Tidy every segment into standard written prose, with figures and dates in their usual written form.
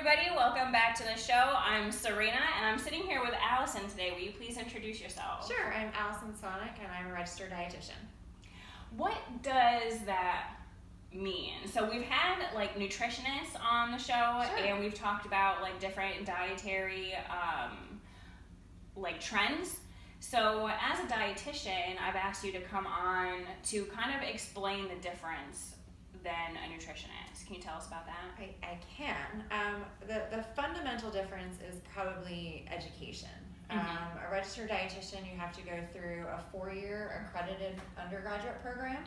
everybody, welcome back to the show. I'm Serena and I'm sitting here with Alison today. Will you please introduce yourself? Sure, I'm Alison Sonak and I'm a registered dietitian. What does that mean? So we've had like nutritionists on the show, Sure. And we've talked about like different dietary like trends. So as a dietitian, I've asked you to come on to kind of explain the difference than a nutritionist. Can you tell us about that? I can. The fundamental difference is probably education. A registered dietitian, you have to go through a 4-year accredited undergraduate program.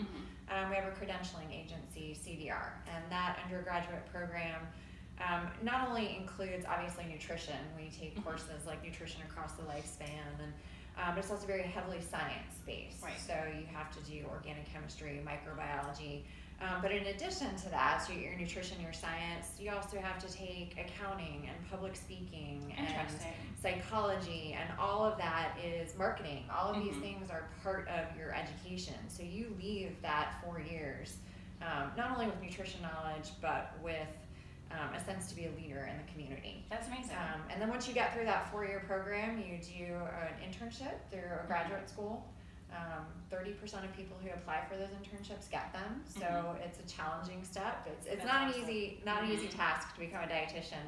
We have a credentialing agency, CDR, and that undergraduate program not only includes obviously nutrition. We take courses like nutrition across the lifespan, and but it's also very heavily science-based. Right. So you have to do organic chemistry, microbiology. But in addition to that, so your nutrition, your science, you also have to take accounting and public speaking and psychology, and all of that is marketing. All of these things are part of your education. So you leave that 4 years, not only with nutrition knowledge, but with a sense to be a leader in the community. That's amazing. And then once you get through that 4-year program, you do an internship through a graduate school. 30% of people who apply for those internships get them, so it's a challenging step. It's not awesome. an easy task to become a dietitian.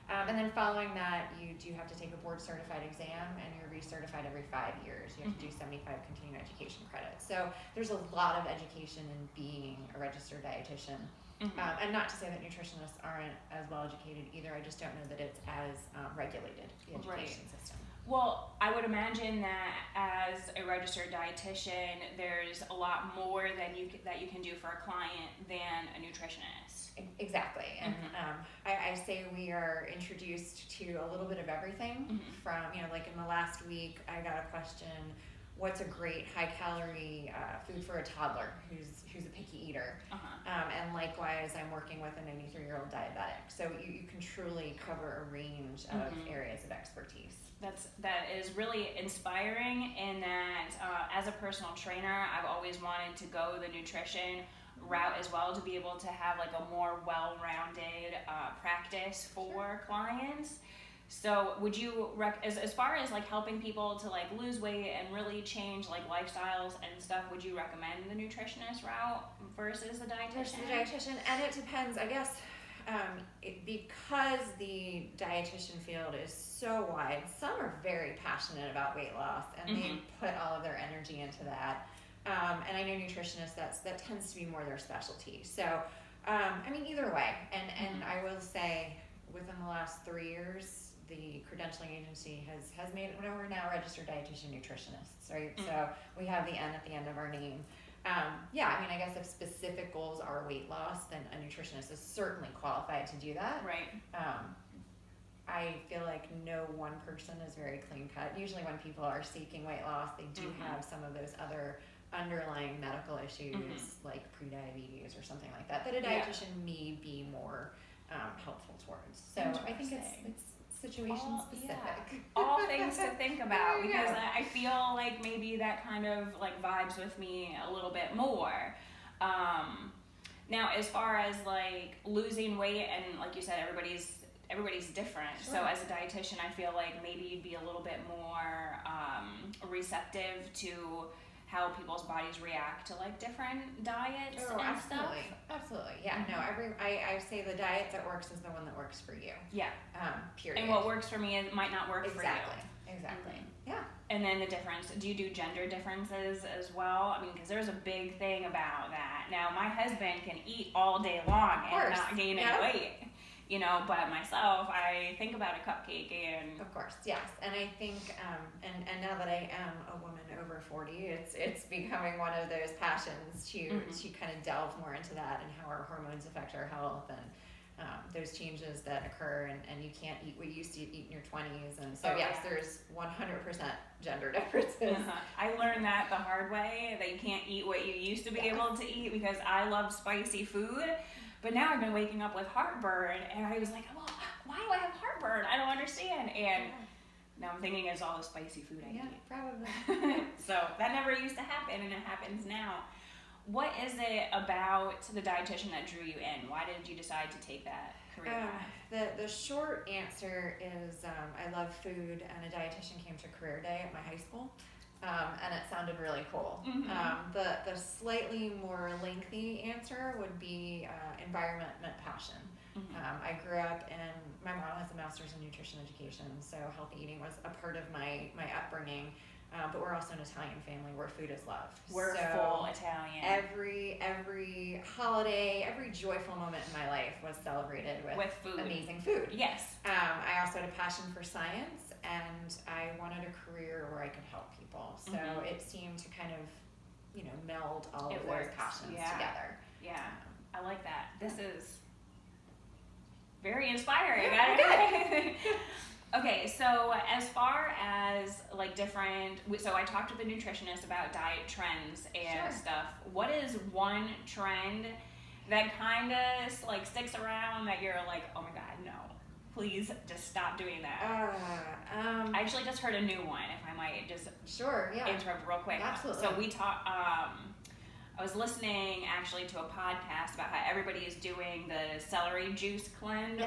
And then following that, you do have to take a board certified exam, and you're recertified every 5 years. You have to do 75 continuing education credits. So there's a lot of education in being a registered dietitian. And not to say that nutritionists aren't as well educated either. I just don't know that it's as regulated, the education system. Well, I would imagine that as a registered dietitian, there's a lot more that you can do for a client than a nutritionist. Exactly, and I say we are introduced to a little bit of everything. From, like in the last week, I got a question: what's a great high-calorie food for a toddler who's a picky eater? And likewise, I'm working with a 93-year-old diabetic. So you can truly cover a range of areas of expertise. That is really inspiring in that as a personal trainer, I've always wanted to go the nutrition route as well, to be able to have like a more well-rounded practice for clients. So would you, as far as like helping people to like lose weight and really change like lifestyles and stuff, would you recommend the nutritionist route versus the dietitian? And it depends, I guess. Because the dietitian field is so wide, some are very passionate about weight loss and they put all of their energy into that. And I know nutritionists, that tends to be more their specialty. So, either way. And I will say, within the last 3 years, the credentialing agency has made it. We're now registered dietitian nutritionists, right? So we have the N at the end of our name. I guess if specific goals are weight loss, then a nutritionist is certainly qualified to do that. Right. I feel like no one person is very clean cut. Usually when people are seeking weight loss, they do have some of those other underlying medical issues like prediabetes or something like that a dietitian may be more helpful towards. So I think it's situation specific. All things to think about, because I feel like maybe that kind of like vibes with me a little bit more. Now, as far as like losing weight, and like you said, everybody's different. Sure. So as a dietitian, I feel like maybe you'd be a little bit more receptive to how people's bodies react to like different diets and stuff. Absolutely. Yeah. No, I say the diet that works is the one that works for you. Yeah. Period. And what works for me might not work for you. Exactly. Yeah. And then the difference, do you do gender differences as well? because there's a big thing about that. Now, my husband can eat all day long and not gain any weight. But myself, I think about a cupcake and... Of course, yes. And I think, and now that I am a woman over 40, it's becoming one of those passions to kind of delve more into that and how our hormones affect our health and those changes that occur, and you can't eat what you used to eat in your 20s. And so, there's 100% gender differences. I learned that the hard way, that you can't eat what you used to be able to eat, because I love spicy food. But now I've been waking up with heartburn, and I was like, well, why do I have heartburn? I don't understand. And now I'm thinking it's all the spicy food I eat. Probably. So that never used to happen, and it happens now. What is it about the dietitian that drew you in? Why did you decide to take that career path? The short answer is I love food, and a dietitian came to career day at my high school, and it sounded really cool. The slightly more lengthy answer would be environment met passion. I grew up my mom has a master's in nutrition education, so healthy eating was a part of my upbringing. But we're also an Italian family where food is loved. We're full Italian. Every holiday, every joyful moment in my life was celebrated with food. Amazing food. Yes. I also had a passion for science, and I wanted a career where I could help people. So it seemed to kind of, meld all of those passions together. Yeah, I like that. This is very inspiring. Okay, so as far as like so I talked to the nutritionist about diet trends and stuff. What is one trend that kind of like sticks around that you're like, oh my God, no, please just stop doing that? I actually just heard a new one, if I might just interrupt real quick. Absolutely. So we talked, I was listening actually to a podcast about how everybody is doing the celery juice cleanse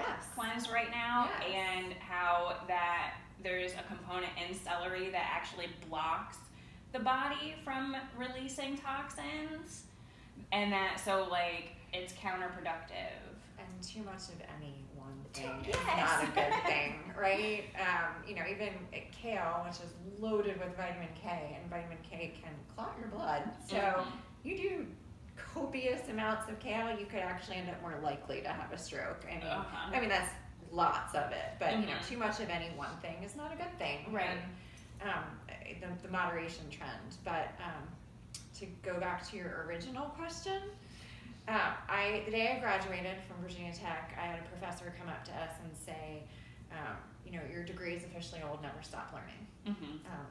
right now, and how that there's a component in celery that actually blocks the body from releasing toxins, and that it's counterproductive. And too much of any one thing is not a good thing, right? Even kale, which is loaded with vitamin K, and vitamin K can clot your blood. So you do copious amounts of kale, you could actually end up more likely to have a stroke. I mean that's lots of it, but too much of any one thing is not a good thing. Right. And the moderation trend. But to go back to your original question, the day I graduated from Virginia Tech, I had a professor come up to us and say, your degree is officially old, never stop learning.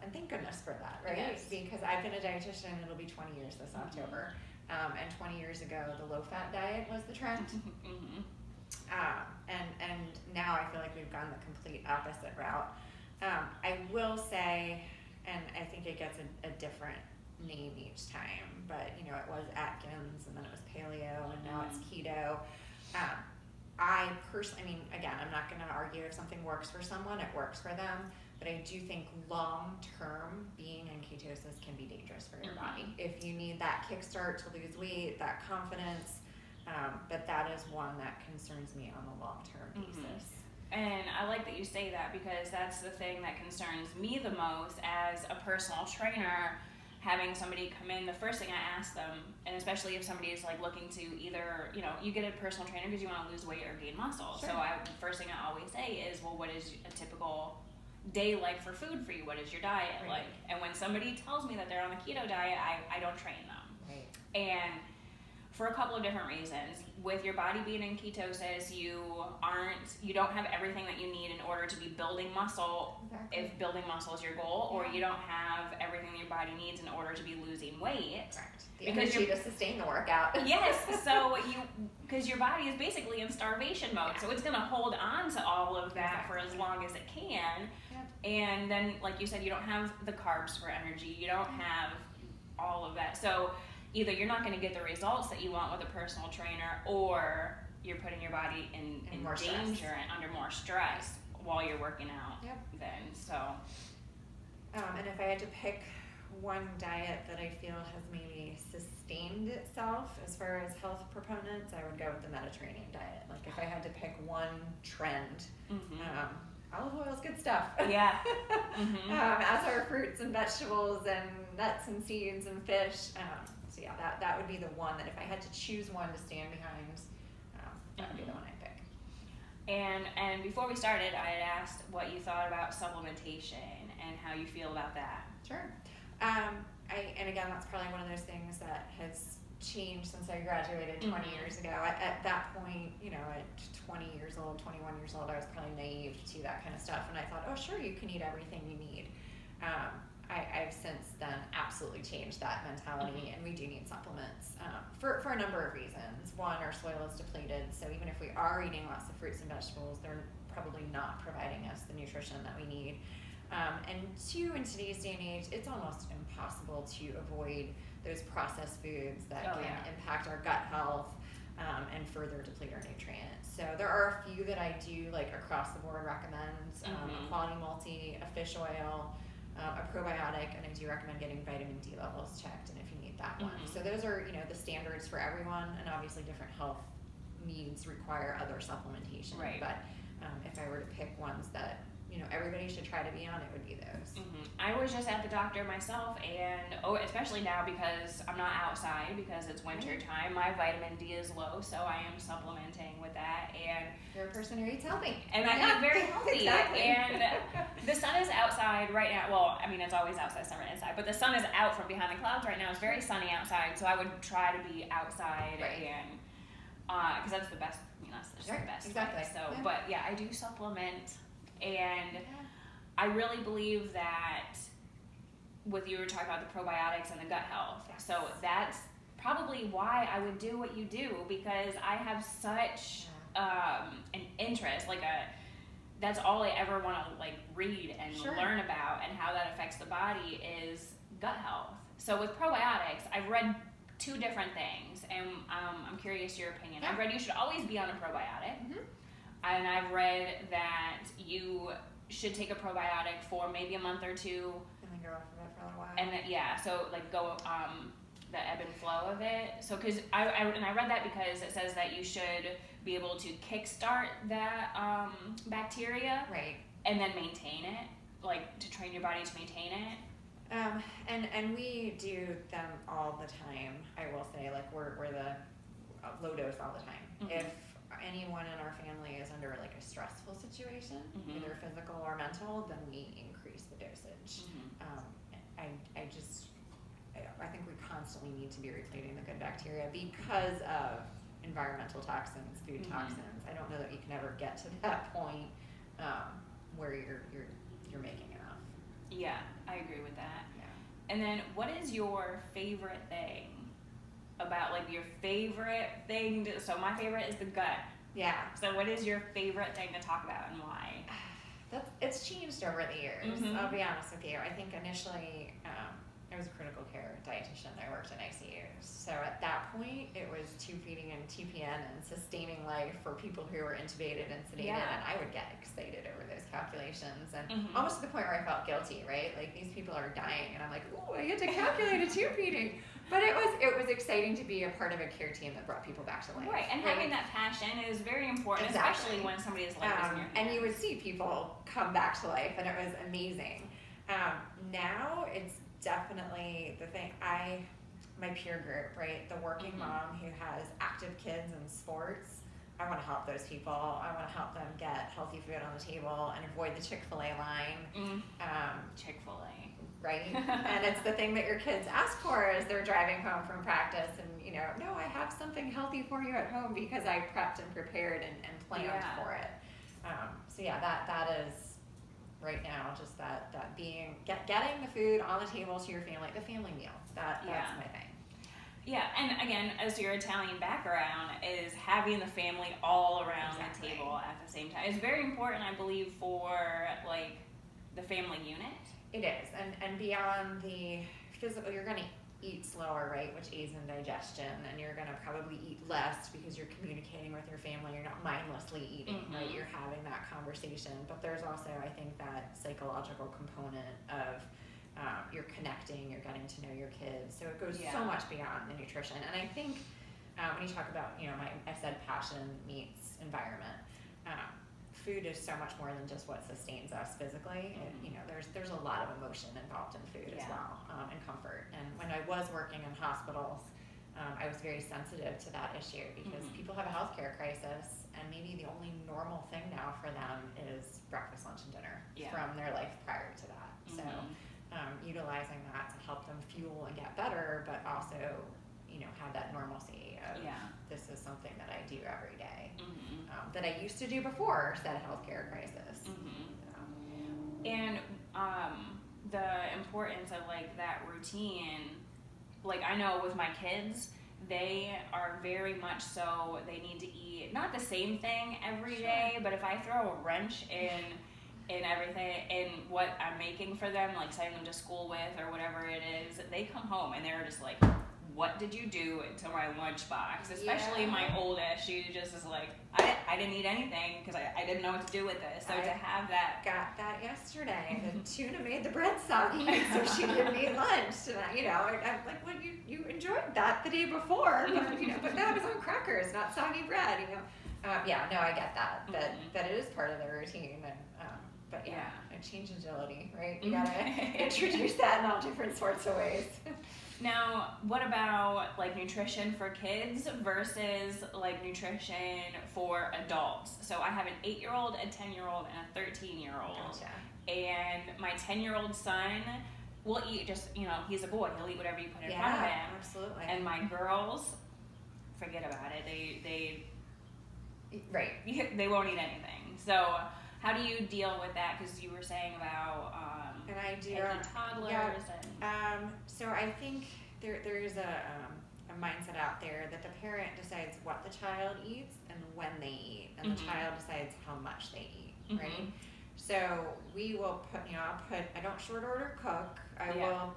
And thank goodness for that, right? Yes. Because I've been a dietitian, it'll be 20 years this October. And 20 years ago, the low-fat diet was the trend. And now I feel like we've gone the complete opposite route. I will say, and I think it gets a different name each time, but it was Atkins, and then it was paleo, and now it's keto. I personally, again, I'm not going to argue if something works for someone, it works for them, but I do think long-term being in ketosis can be dangerous for your body. If you need that kickstart to lose weight, that confidence, but that is one that concerns me on a long-term basis. And I like that you say that, because that's the thing that concerns me the most as a personal trainer. Having somebody come in, the first thing I ask them, and especially if somebody is like looking to either, you get a personal trainer because you want to lose weight or gain muscle. So the first thing I always say is, well, what is a typical day like for food for you? What is your diet like? And when somebody tells me that they're on the keto diet, I don't train them. And for a couple of different reasons. With your body being in ketosis, you don't have everything that you need in order to be building muscle, if building muscle is your goal, or you don't have everything your body needs in order to be losing weight. Correct. The energy to sustain the workout. Yes, because your body is basically in starvation mode, so it's going to hold on to all of that for as long as it can. And then, like you said, you don't have the carbs for energy, you don't have all of that. So either you're not going to get the results that you want with a personal trainer, or you're putting your body in danger and under more stress while you're working out. And if I had to pick one diet that I feel has maybe sustained itself as far as health proponents, I would go with the Mediterranean diet. Like if I had to pick one trend, olive oil is good stuff. As are fruits and vegetables and nuts and seeds and fish. So that would be the one that if I had to choose one to stand behind, that would be the one I'd pick. And before we started, I had asked what you thought about supplementation and how you feel about that. Sure. And again, that's probably one of those things that has changed since I graduated 20 years ago. At that point, at 20 years old, 21 years old, I was probably naive to that kind of stuff. And I thought, oh, sure, you can eat everything you need. I've since then absolutely changed that mentality, and we do need supplements for a number of reasons. One, our soil is depleted, so even if we are eating lots of fruits and vegetables, they're probably not providing us the nutrition that we need. And two, in today's day and age, it's almost impossible to avoid those processed foods that can impact our gut health and further deplete our nutrients. So there are a few that I do like across the board recommend, a quality multi, a fish oil, a probiotic, and I do recommend getting vitamin D levels checked, and if you need that one. So those are, the standards for everyone, and obviously different health needs require other supplementation. Right. But if I were to pick ones that, everybody should try to be on, it would be those. I was just at the doctor myself, and especially now because I'm not outside because it's winter time, my vitamin D is low, so I am supplementing with that. And you're a person who eats healthy, and I eat very healthy. Exactly. And the sun is outside right now. Well, I mean, it's always outside, summer inside, but the sun is out from behind the clouds right now. It's very sunny outside, so I would try to be outside, and because that's the best. That's just the best. Exactly. Way. So, but yeah, I do supplement. And I really believe that with you were talking about the probiotics and the gut health. So that's probably why I would do what you do, because I have such an interest, that's all I ever want to read and learn about, and how that affects the body is gut health. So with probiotics, I've read 2 different things, and I'm curious your opinion. I've read you should always be on a probiotic. And I've read that you should take a probiotic for maybe a month or 2. And then go off of it for a little while. And go the ebb and flow of it. So, because I read that because it says that you should be able to kickstart that bacteria. Right. And then maintain it, to train your body to maintain it. And we do them all the time. I will say, we're the low dose all the time. If anyone in our family is under a stressful situation, either physical or mental, then we increase the dosage. I think we constantly need to be repleting the good bacteria because of environmental toxins, food toxins. I don't know that you can ever get to that point where you're making enough. Yeah, I agree with that. Yeah. And then, what is your favorite thing about your favorite thing? So my favorite is the gut. Yeah. So what is your favorite thing to talk about, and why? It's changed over the years. I'll be honest with you. I think initially I was a critical care dietitian. I worked in ICUs. So at that point, it was tube feeding and TPN and sustaining life for people who were intubated and sedated. And I would get excited over those calculations, and almost to the point where I felt guilty, right? These people are dying, and I'm like, ooh, I get to calculate a tube feeding. But it was exciting to be a part of a care team that brought people back to life. Right, and having that passion is very important, especially when somebody's life is in your hands. And you would see people come back to life, and it was amazing. Now it's definitely the thing. My peer group, right? The working mom who has active kids in sports. I want to help those people. I want to help them get healthy food on the table and avoid the Chick-fil-A line. Chick-fil-A. Right? And it's the thing that your kids ask for as they're driving home from practice, and no, I have something healthy for you at home because I prepped and prepared and planned for it. So yeah, that is right now just that getting the food on the table to your family, the family meal. That's my thing. Yeah, and again, as your Italian background, is having the family all around the table at the same time. It's very important, I believe, for the family unit. It is, and beyond the physical, you're going to eat slower, right, which aids in digestion, and you're going to probably eat less because you're communicating with your family. You're not mindlessly eating, right? You're having that conversation. But there's also, I think, that psychological component of you're connecting, you're getting to know your kids. So it goes so much beyond the nutrition. And I think when you talk about, I said passion meets environment. Food is so much more than just what sustains us physically. There's a lot of emotion involved in food as well, and comfort. And when I was working in hospitals, I was very sensitive to that issue because people have a healthcare crisis, and maybe the only normal thing now for them is breakfast, lunch, and dinner from their life prior to that. So utilizing that to help them fuel and get better, but also have that normalcy of this is something that I do every day, that I used to do before said healthcare crisis. And the importance of that routine, I know with my kids, they are very much so, they need to eat not the same thing every day, but if I throw a wrench in everything, in what I'm making for them, sending them to school with or whatever it is, they come home and they're just what did you do into my lunchbox? Especially my oldest, she just is like, I didn't eat anything because I didn't know what to do with this. So to have that. Got that yesterday. The tuna made the bread soggy, so she didn't eat lunch. And I'm like, well, you enjoyed that the day before, but that was on crackers, not soggy bread, I get that. That it is part of the routine, and but change agility, right? You gotta introduce that in all different sorts of ways. Now, what about like nutrition for kids versus like nutrition for adults? So I have an 8-year-old, a 10-year-old, and a 13-year-old. Gotcha. And my 10-year-old son will eat just, he's a boy. He'll eat whatever you put in front of him. Absolutely. And my girls, forget about it. They won't eat anything. So how do you deal with that? Because you were saying about taking toddlers. Yeah. So I think there's a mindset out there that the parent decides what the child eats and when they eat, and the child decides how much they eat, right? So we will I don't short order cook.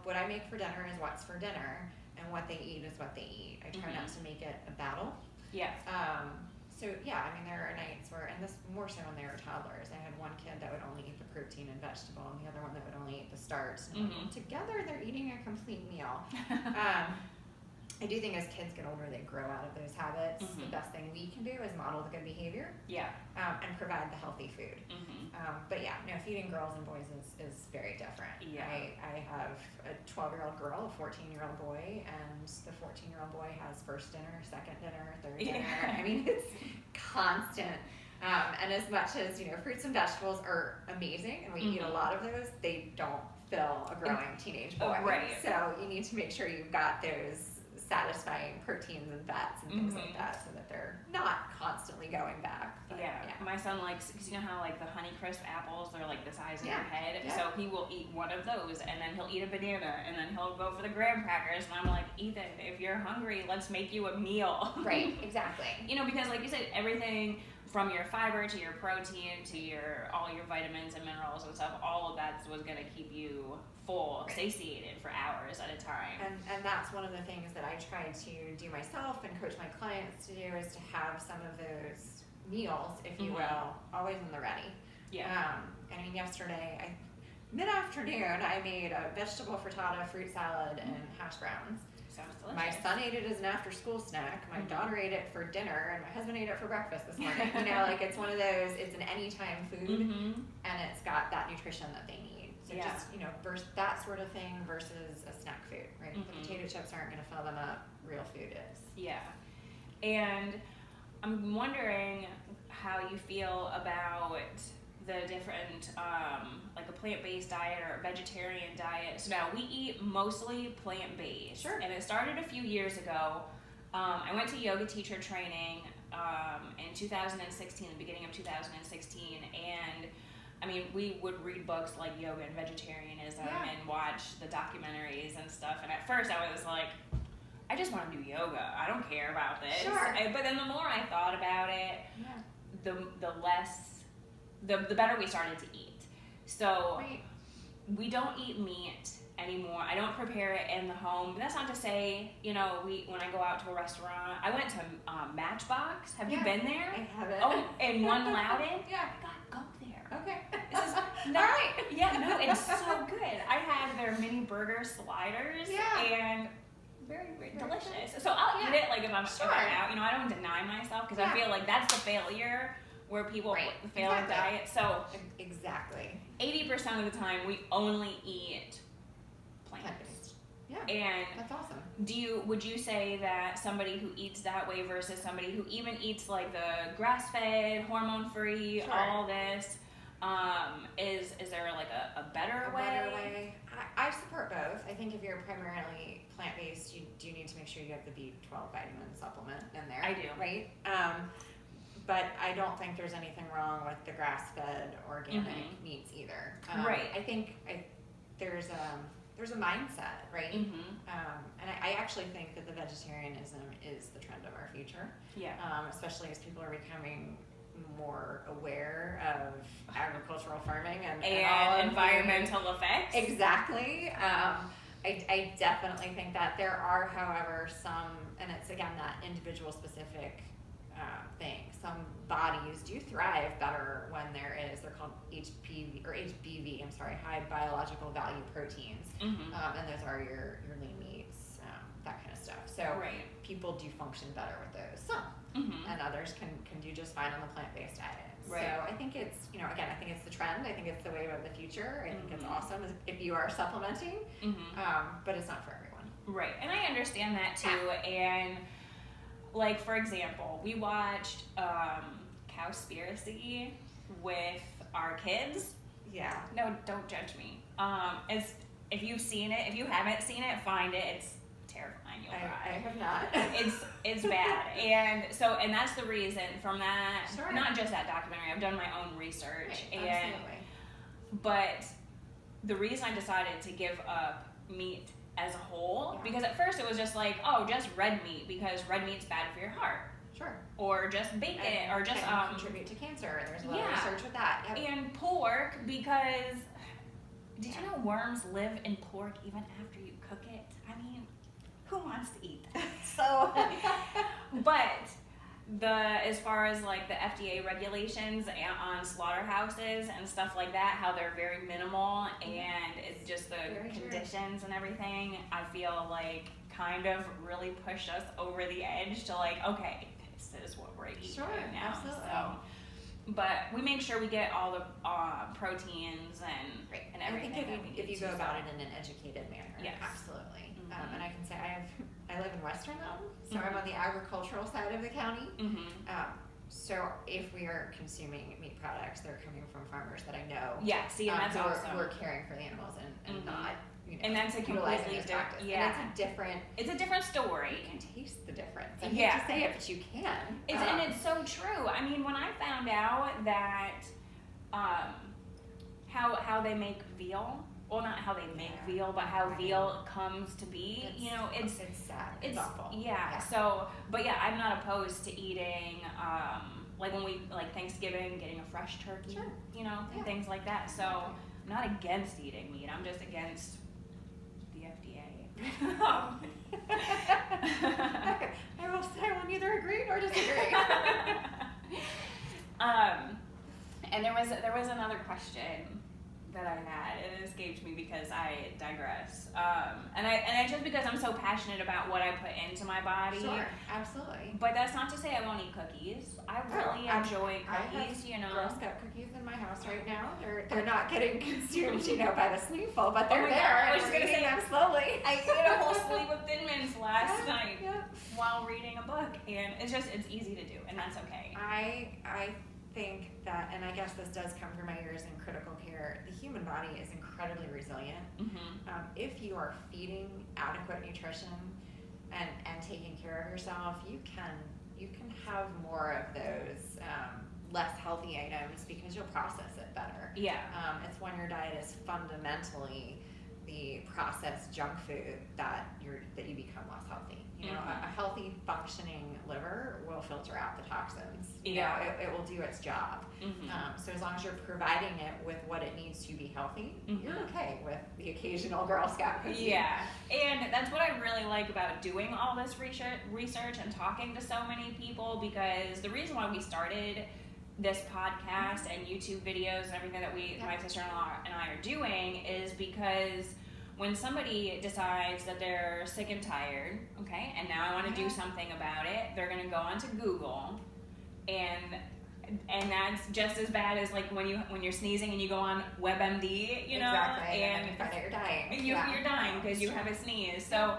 What I make for dinner is what's for dinner, and what they eat is what they eat. I try not to make it a battle. Yeah. There are nights where, and this more so when they were toddlers, I had one kid that would only eat the protein and vegetable, and the other one that would only eat the starch. And together they're eating a complete meal. I do think as kids get older, they grow out of those habits. The best thing we can do is model the good behavior. And provide the healthy food. Feeding girls and boys is very different. I have a 12-year-old girl, a 14-year-old boy, and the 14-year-old boy has first dinner, second dinner, third dinner. It's constant. And as much as, fruits and vegetables are amazing, and we eat a lot of those, they don't fill a growing teenage boy. Right. So you need to make sure you've got those satisfying proteins and fats and things like that, so that they're not constantly going back. But, my son likes, because you know how like the Honeycrisp apples, they're like the size of your head, Yeah. so he will eat one of those, and then he'll eat a banana, and then he'll go for the graham crackers, and I'm like, Ethan, if you're hungry, let's make you a meal. Right, exactly. Because like you said, everything from your fiber to your protein to all your vitamins and minerals and stuff, all of that was going to keep you full, satiated for hours at a time. And that's one of the things that I try to do myself and coach my clients to do, is to have some of those meals, if you will, always in the ready. Yesterday, mid-afternoon, I made a vegetable frittata, fruit salad, and hash browns. Sounds delicious. My son ate it as an after-school snack. My daughter ate it for dinner, and my husband ate it for breakfast this morning. It's one of those. It's an anytime food, and it's got that nutrition that they need. So just that sort of thing versus a snack food, right? The potato chips aren't going to fill them up. Real food is. Yeah, and I'm wondering how you feel about the different, like a plant-based diet or a vegetarian diet. So now we eat mostly plant-based. Sure. And it started a few years ago. I went to yoga teacher training in 2016, the beginning of 2016, and we would read books like Yoga and Vegetarianism and watch the documentaries and stuff. And at first I was like, I just want to do yoga. I don't care about this. Sure. But then the more I thought about it, the better we started to eat. So we don't eat meat anymore. I don't prepare it in the home. But that's not to say, when I go out to a restaurant, I went to Matchbox. Have you been there? I haven't. Oh, and One Loudon? Yeah. God, go there. Okay. This is not, it's so good. I had their mini burger sliders and very, very delicious. So I'll eat it like if I'm out. I don't deny myself, because I feel like that's the failure where people fail at diet. So exactly. 80% of the time we only eat plant-based. Yeah. And that's awesome. Would you say that somebody who eats that way versus somebody who even eats like the grass-fed, hormone-free, all this, is there like a better way? I support both. I think if you're primarily plant-based, you do need to make sure you have the B12 vitamin supplement in there. I do. Right? But I don't think there's anything wrong with the grass-fed organic meats either. Right. I think there's a mindset, right? And I actually think that the vegetarianism is the trend of our future. Yeah. Especially as people are becoming more aware of agricultural farming and all environmental effects. Exactly. I definitely think that there are, however, some, and it's again that individual specific thing. Some bodies do thrive better when they're called HBV, high biological value proteins, and those are your lean meats, that kind of stuff. So people do function better with those. Some, and others can do just fine on the plant-based diet. Right. So I think it's, again, I think it's the trend. I think it's the wave of the future. I think it's awesome if you are supplementing, but it's not for everyone. Right, and I understand that too. And like, for example, we watched Cowspiracy with our kids. Yeah. No, don't judge me. If you've seen it, if you haven't seen it, find it. It's terrifying. You'll cry. I have not. It's bad, and that's the reason from that. Sure. Not just that documentary. I've done my own research, Absolutely. But the reason I decided to give up meat as a whole, because at first it was just like, oh, just red meat because red meat's bad for your heart. Sure. Or just bacon, or just contribute to cancer. There's a lot of research with that. Yep. And pork, because did you know worms live in pork even after you cook it? I mean, who wants to eat that? So, but as far as like the FDA regulations on slaughterhouses and stuff like that, how they're very minimal, and it's just the conditions and everything, I feel like kind of really pushed us over the edge to like, okay, this is what we're eating now. Absolutely. So, but we make sure we get all the proteins and everything. I think if you go about it in an educated manner, absolutely. And I can say I live in Western Mountain, so I'm on the agricultural side of the county. So if we are consuming meat products, they're coming from farmers that I know. Yeah, see, and that's awesome. Who are caring for the animals and not. And that's a completely different. Yeah, it's a different story. You can taste the difference. I hate to say it, but you can. And it's so true. I mean, when I found out that how they make veal, well, not how they make veal, but how veal comes to be, it's sad. It's awful. Yeah. So, but yeah, I'm not opposed to eating, like when we, like Thanksgiving, getting a fresh turkey, and things like that. So I'm not against eating meat. I'm just against the FDA. I will neither agree nor disagree. And there was another question that I had, and it escaped me because I digress. And I just because I'm so passionate about what I put into my body. Sure, absolutely. But that's not to say I won't eat cookies. I really enjoy cookies. I have Girl Scout cookies in my house right now. They're not getting consumed, by the sleeveful, but they're there. I was just gonna say them slowly. I ate a whole sleeve of Thin Mints last night while reading a book, and it's easy to do, and that's okay. I think that, and I guess this does come from my years in critical care, the human body is incredibly resilient. If you are feeding adequate nutrition and taking care of yourself, you can have more of those less healthy items because you'll process it better. Yeah. It's when your diet is fundamentally the processed junk food that you become less healthy. A healthy functioning liver will filter out the toxins. It will do its job. So as long as you're providing it with what it needs to be healthy, you're okay with the occasional Girl Scout cookie. Yeah, and that's what I really like about doing all this research and talking to so many people, because the reason why we started this podcast and YouTube videos and everything that my sister-in-law and I are doing is because when somebody decides that they're sick and tired, okay, and now I want to do something about it, they're going to go onto Google, and that's just as bad as like when you're sneezing and you go on WebMD, Exactly. and you find out you're dying. You're dying because you have a sneeze. So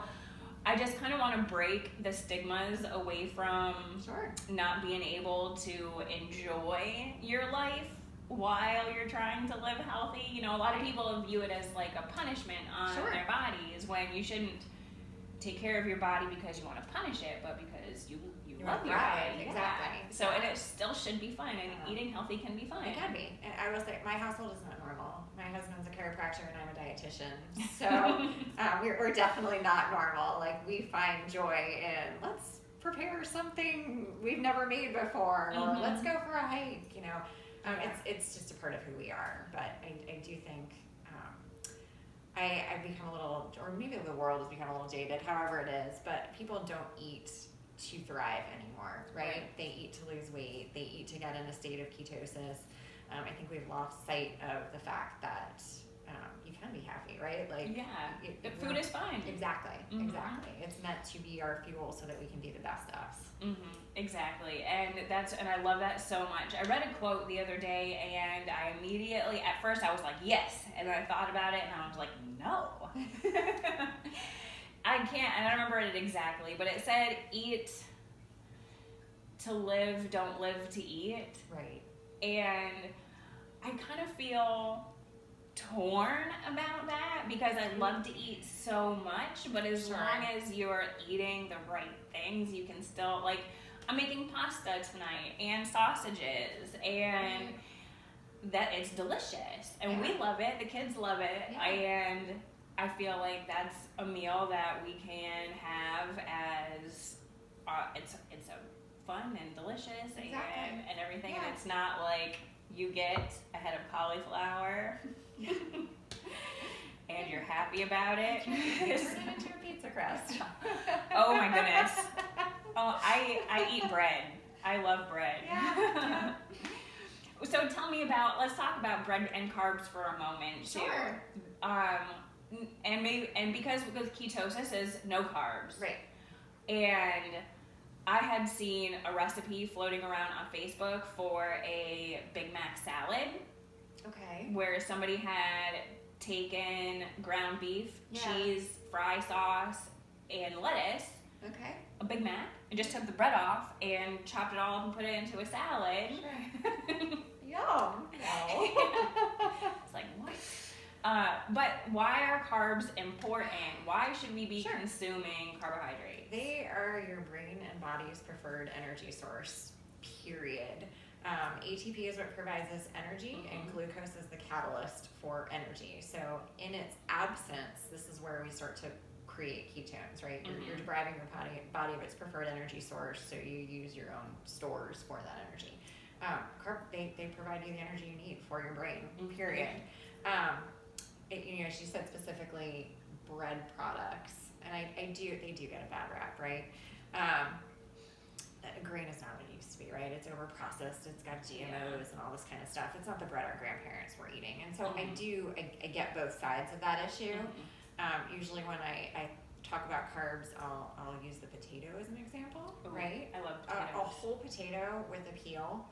I just kind of want to break the stigmas away from not being able to enjoy your life while you're trying to live healthy. A lot of people view it as like a punishment on their bodies, when you shouldn't take care of your body because you want to punish it, but because you love your body. Exactly. So, and it still should be fun, and eating healthy can be fun. It can be. And I will say, my household is not normal. My husband's a chiropractor and I'm a dietitian. So we're definitely not normal. Like, we find joy in, let's prepare something we've never made before, or let's go for a hike, It's just a part of who we are. But I do think I've become a little, or maybe the world has become a little jaded, however it is, but people don't eat to thrive anymore, right? They eat to lose weight. They eat to get in a state of ketosis. I think we've lost sight of the fact that you can be happy, right? Like, yeah, food is fine. Exactly, exactly. It's meant to be our fuel so that we can be the best us. Exactly, and I love that so much. I read a quote the other day, and I immediately, at first, I was like, yes, and then I thought about it, and I was like, no. I can't, and I don't remember it exactly, but it said, eat to live, don't live to eat. Right. And I kind of feel torn about that because I love to eat so much, but as long as you're eating the right things, you can still, like, I'm making pasta tonight and sausages, and that it's delicious, and we love it, the kids love it, and I feel like that's a meal that we can have as it's a fun and delicious and everything, and it's not like you get a head of cauliflower and you're happy about it. Turn it into a pizza crust. Oh my goodness. Oh, I eat bread. I love bread. Yeah. So let's talk about bread and carbs for a moment too. Sure. And because ketosis is no carbs. Right. And I had seen a recipe floating around on Facebook for a Big Mac salad. Okay. Where somebody had taken ground beef, cheese, fry sauce, and lettuce. Okay. A Big Mac, and just took the bread off and chopped it all up and put it into a salad. Sure. Yum. No. It's like, what? But why are carbs important? Why should we be consuming carbohydrates? They are your brain and body's preferred energy source, period. ATP is what provides us energy, and glucose is the catalyst for energy. So in its absence, this is where we start to create ketones, right? You're depriving your body of its preferred energy source, so you use your own stores for that energy. They provide you the energy you need for your brain, period. She said specifically bread products, and they do get a bad rap, right? Grain is not what it used to be, right? It's over processed, it's got GMOs and all this kind of stuff. It's not the bread our grandparents were eating. And so I get both sides of that issue. Usually when I talk about carbs, I'll use the potato as an example, right? I love potatoes. A whole potato with a peel.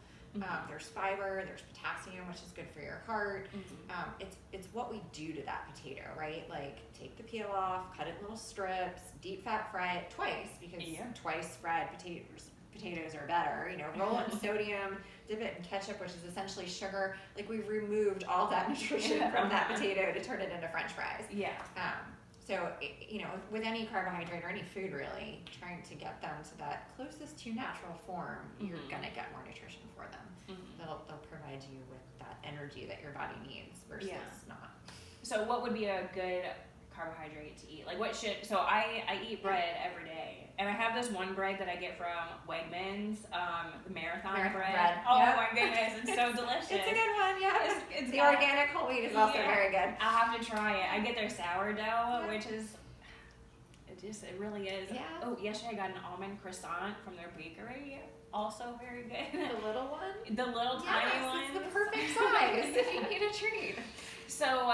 There's fiber, there's potassium, which is good for your heart. It's what we do to that potato, right? Like, take the peel off, cut it in little strips, deep fat fry it twice, because twice fried potatoes are better. Roll it in sodium, dip it in ketchup, which is essentially sugar. Like, we've removed all that nutrition from that potato to turn it into French fries. So, with any carbohydrate or any food, really, trying to get them to that closest to natural form, you're going to get more nutrition for them. They'll provide you with that energy that your body needs versus not. So what would be a good carbohydrate to eat? Like, so I eat bread every day. And I have this one bread that I get from Wegmans, the marathon bread. Oh my goodness, it's so delicious. It's a good one, it's the organic whole wheat is also very good. I'll have to try it. I get their sourdough, which is, it really is. Oh, yesterday I got an almond croissant from their bakery. Also very good. The little one? The little tiny one. It's the perfect size if you need a treat. So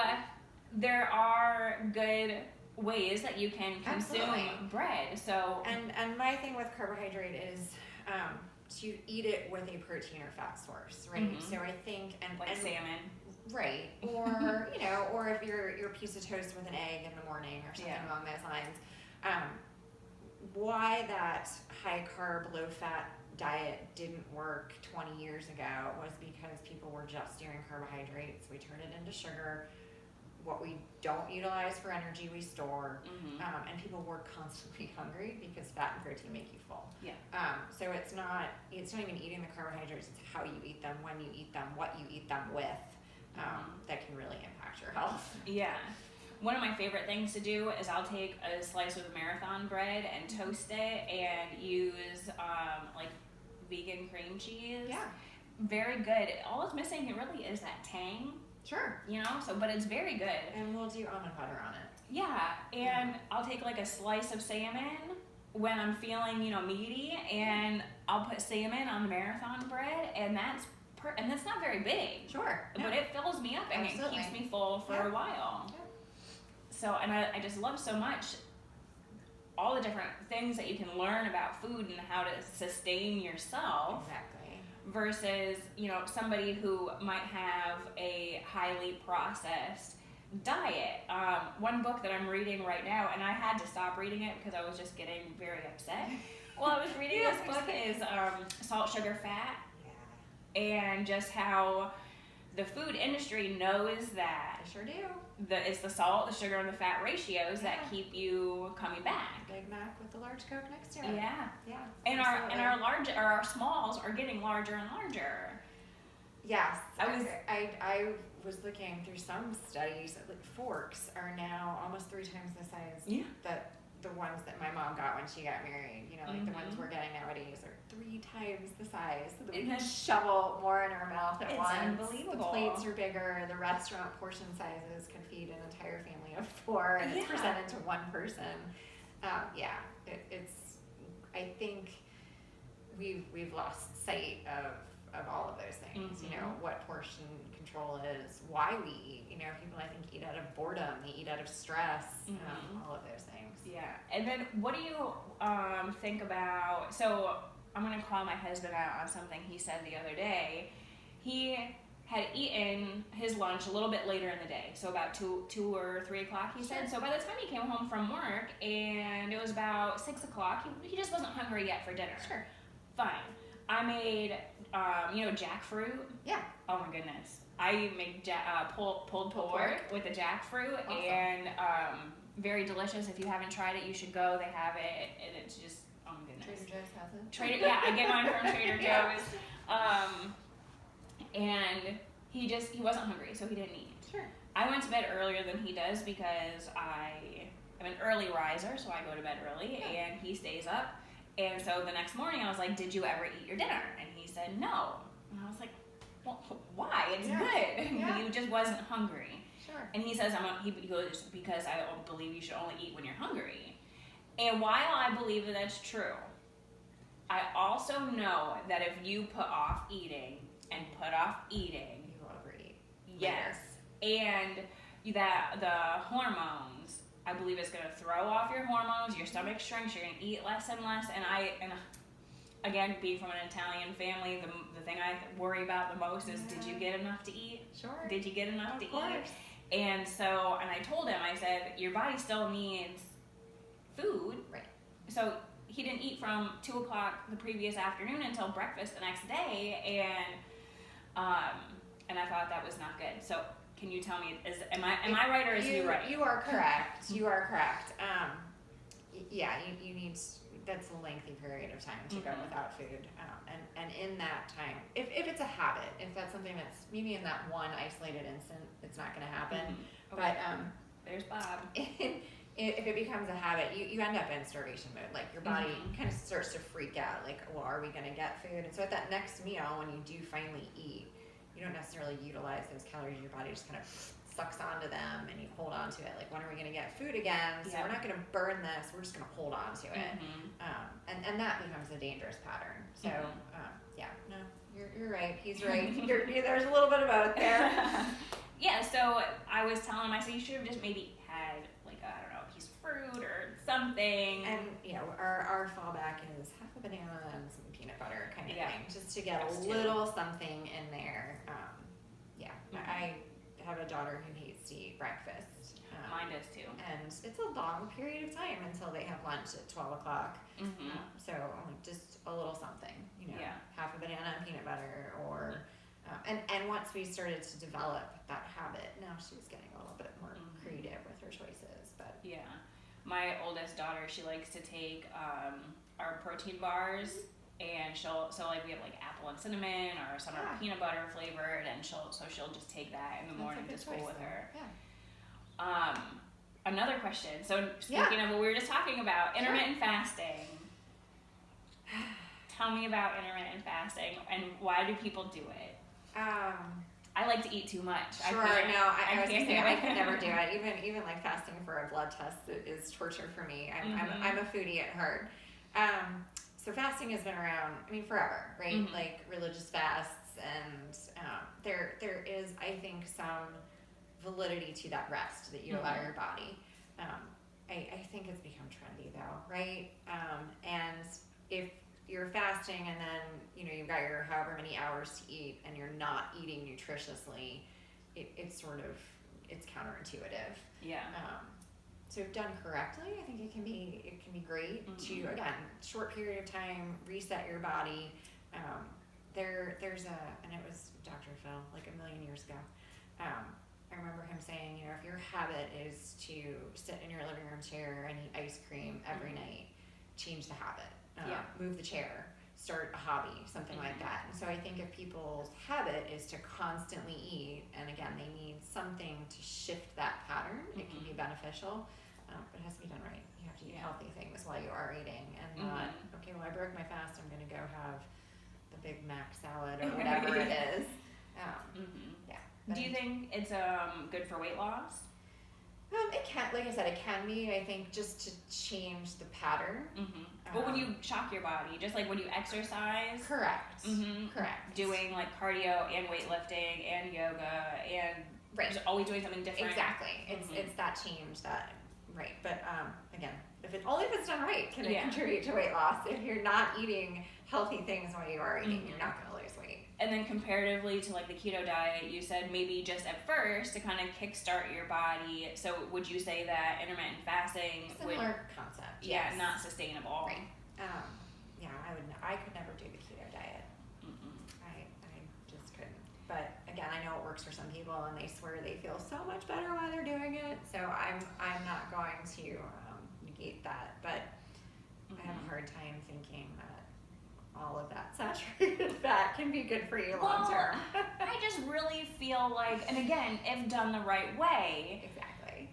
there are good ways that you can consume bread. So and my thing with carbohydrate is to eat it with a protein or fat source, right? So I think and salmon, right? Or or if you're a piece of toast with an egg in the morning or something along those lines. Why that high carb, low fat diet didn't work 20 years ago was because people were just doing carbohydrates. We turn it into sugar. What we don't utilize for energy, we store. And people were constantly hungry because fat and protein make you full. So it's not even eating the carbohydrates, it's how you eat them, when you eat them, what you eat them with, that can really impact your health. One of my favorite things to do is I'll take a slice of marathon bread and toast it and use like vegan cream cheese. Very good. All it's missing, it really is that tang. Sure. you know, so, but it's very good. And we'll do almond butter on it. Yeah, and I'll take like a slice of salmon when I'm feeling, you know, meaty, and I'll put salmon on the marathon bread, and that's not very big. Sure. But it fills me up and Absolutely. it keeps me full for a while. Yeah. So, and I just love so much all the different things that you can learn about food and how to sustain yourself. Exactly. Versus, you know, somebody who might have a highly processed diet. One book that I'm reading right now, and I had to stop reading it because I was just getting very upset. Well, I was reading this book is Salt, Sugar, Fat, and just how the food industry knows that They sure do. it's the salt, the sugar, and the fat ratios that keep you coming back. Big Mac with the large Coke next to it. Yeah. Yeah. And absolutely. our smalls are getting larger and larger. Yes. I was was looking through some studies that like forks are now almost 3 times the size that the ones that my mom got when she got married. You know, like the ones we're getting nowadays are 3 times the size. So that we can shovel more in our mouth at once. It's unbelievable. The plates are bigger. The restaurant portion sizes can feed an entire family of 4, and it's presented to one person. It's. I think we've lost sight of all of those things. You know, what portion control is, why we eat. You know, people I think eat out of boredom, they eat out of stress, all of those things. Yeah. And then what do you think about, so I'm going to call my husband out on something he said the other day. He had eaten his lunch a little bit later in the day, so about 2 or 3 o'clock, he said. So by the time he came home from work and it was about 6 o'clock, he just wasn't hungry yet for dinner. Sure. Fine. I made, jackfruit. Yeah. Oh my goodness. I make pulled pork with the jackfruit, Awesome. and very delicious. If you haven't tried it, you should go. They have it, and it's just, oh my goodness. Trader Joe's has it. I get mine from Trader Joe's. And he wasn't hungry, so he didn't eat. Sure. I went to bed earlier than he does because I am an early riser, so I go to bed early, and he stays up. And so the next morning I was like, did you ever eat your dinner? And he said, no. And I was like, well, why? It's good. Yeah. He just wasn't hungry. Sure. And he says, he goes, because I believe you should only eat when you're hungry. And while I believe that that's true, I also know that if you put off eating and put off eating, You will overeat. yes, and that the hormones, I believe it's going to throw off your hormones, your stomach shrinks, you're going to eat less and less. And again, being from an Italian family, the thing I worry about the most is, did you get enough to eat? Sure. Did you get enough to course. eat? And so, and I told him, I said, your body still needs food. Right. So he didn't eat from 2 o'clock the previous afternoon until breakfast the next day, and I thought that was not good. So can you tell me, am I right, or is he right? You are correct. You are correct. You need. That's a lengthy period of time to go without food, and in that time, if it's a habit, if that's something that's maybe in that one isolated instant, it's not going to happen. Okay. But there's Bob. if it becomes a habit, you end up in starvation mode. Like your body kind of starts to freak out. Like, well, are we going to get food? And so at that next meal, when you do finally eat, you don't necessarily utilize those calories. Your body just kind of sucks onto them, and you hold on to it. Like, when are we going to get food again? So we're not going to burn this. We're just going to hold on to it. And that becomes a dangerous pattern. So, no, you're right. He's right. There's a little bit of both there. Yeah, so I was telling him, I said, you should have just maybe had, like, I don't know, a piece of fruit or something. And, our fallback is half a banana and some peanut butter kind of thing, just to get a little something in there. I have a daughter who hates to eat breakfast. Mine does too. And it's a long period of time until they have lunch at 12 o'clock. So just a little something, half a banana and peanut butter, or and once we started to develop that habit, now she was getting a little bit more creative with her choices. But my oldest daughter, she likes to take our protein bars, and we have like apple and cinnamon, or some are peanut butter flavored, and she'll just take that in the morning to school with her. Another question. So speaking of what we were just talking about, intermittent fasting. Tell me about intermittent fasting, and why do people do it? I like to eat too much. Sure, I was gonna say I could never do it. Even like fasting for a blood test is torture for me. I'm a foodie at heart. So fasting has been around, I mean, forever, right? Mm-hmm. Like religious fasts, and there is, I think, some validity to that rest that you allow your body. I think it's become trendy though, right? And if you're fasting and then you've got your however many hours to eat and you're not eating nutritiously, it's counterintuitive. Yeah. So if done correctly, I think it can be great to, again, short period of time, reset your body. There's and it was Dr. Phil like a million years ago. I remember him saying, if your habit is to sit in your living room chair and eat ice cream every night, change the habit. Move the chair, start a hobby, something like that. And so I think if people's habit is to constantly eat, and again, they need something to shift that pattern, it can be beneficial, but it has to be done right. You have to eat healthy things while you are eating, and not, okay, well, I broke my fast, I'm going to go have the Big Mac salad or whatever it is. Do you think it's good for weight loss? It can, like I said, it can be. I think just to change the pattern. Well, when you shock your body, just like when you exercise. Correct. Correct. Doing like cardio and weightlifting and yoga and just always doing something different. Exactly. It's that change that right. But again, if it's done right, can it contribute to weight loss? If you're not eating healthy things while you are eating, you're not going to lose weight. And then comparatively to like the keto diet, you said maybe just at first to kind of kickstart your body. So would you say that intermittent fasting similar concept? Yes. Not sustainable. Right. I could never do the keto diet. I just couldn't. But again, I know it works for some people, and they swear they feel so much better while they're doing it. So I'm not going to negate that. But I have a hard time thinking that all of that saturated fat can be good for you long term. I just really feel like, and again, if done the right way,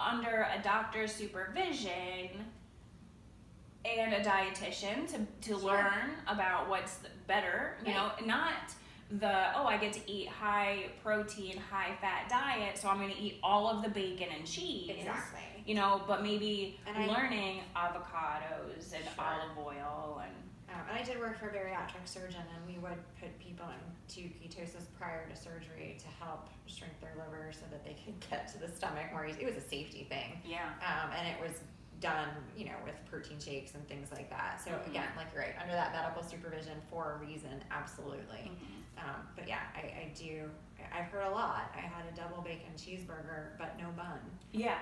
under a doctor's supervision and a dietitian to learn about what's better, not I get to eat high protein, high fat diet, so I'm going to eat all of the bacon and cheese. Exactly. But maybe learning avocados and olive oil and I did work for a bariatric surgeon, and we would put people into ketosis prior to surgery to help shrink their liver so that they could get to the stomach more easily. It was a safety thing. Yeah. And it was done, with protein shakes and things like that. So again, like you're right, under that medical supervision for a reason, absolutely. But yeah, I've heard a lot. I had a double bacon cheeseburger, but no bun. Yeah.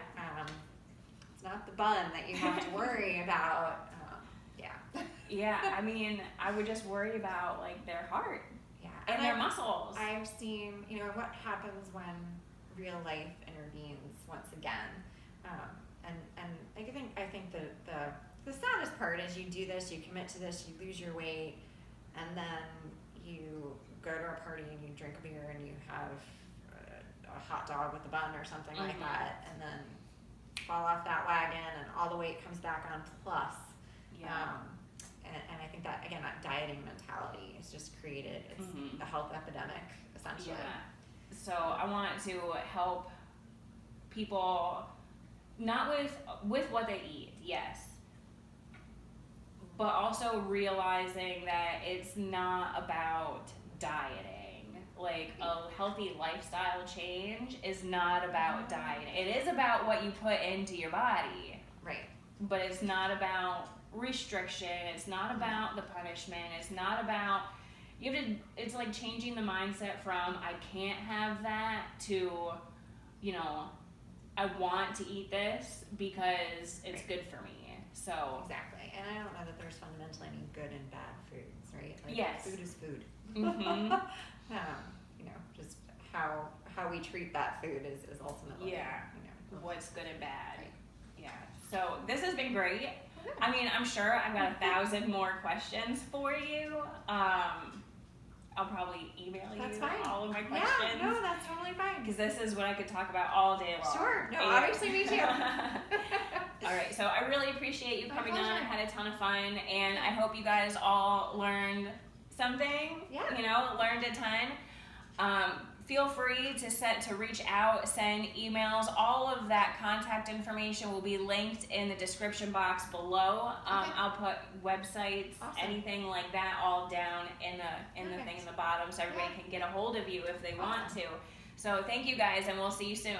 It's not the bun that you have to worry about. Yeah, I mean, I would just worry about like their heart and their muscles. I've seen, what happens when real life intervenes once again. And I think the saddest part is you do this, you commit to this, you lose your weight, and then you go to a party and you drink a beer and you have a hot dog with a bun or something like that, and then fall off that wagon and all the weight comes back on plus. And I think that, again, that dieting mentality is just created, it's a health epidemic, essentially. Yeah. So I want to help people, not with what they eat, yes, but also realizing that it's not about dieting. Like, a healthy lifestyle change is not about dieting. It is about what you put into your body. Right. But it's not about restriction, it's not about the punishment, it's not about, it's like changing the mindset from I can't have that to, I want to eat this because it's good for me. So exactly. And I don't know that there's fundamentally any good and bad foods, right? Like, yes. Food is food. Just how we treat that food is ultimately what's good and bad. Right. Yeah. So this has been great. I mean, I'm sure I've got 1,000 more questions for you. I'll probably email you all of my questions. Yeah, no, that's totally fine. Because this is what I could talk about all day long. Sure. No, obviously me too. All right. So I really appreciate you coming on. I had a ton of fun. And I hope you guys all learned something. Yeah. Learned a ton. feel free to reach out, send emails. All of that contact information will be linked in the description box below. Okay. I'll put websites, Awesome. anything like that, all down in the Perfect. thing in the bottom, so everybody can get a hold of you if they want to. So thank you guys, and we'll see you soon.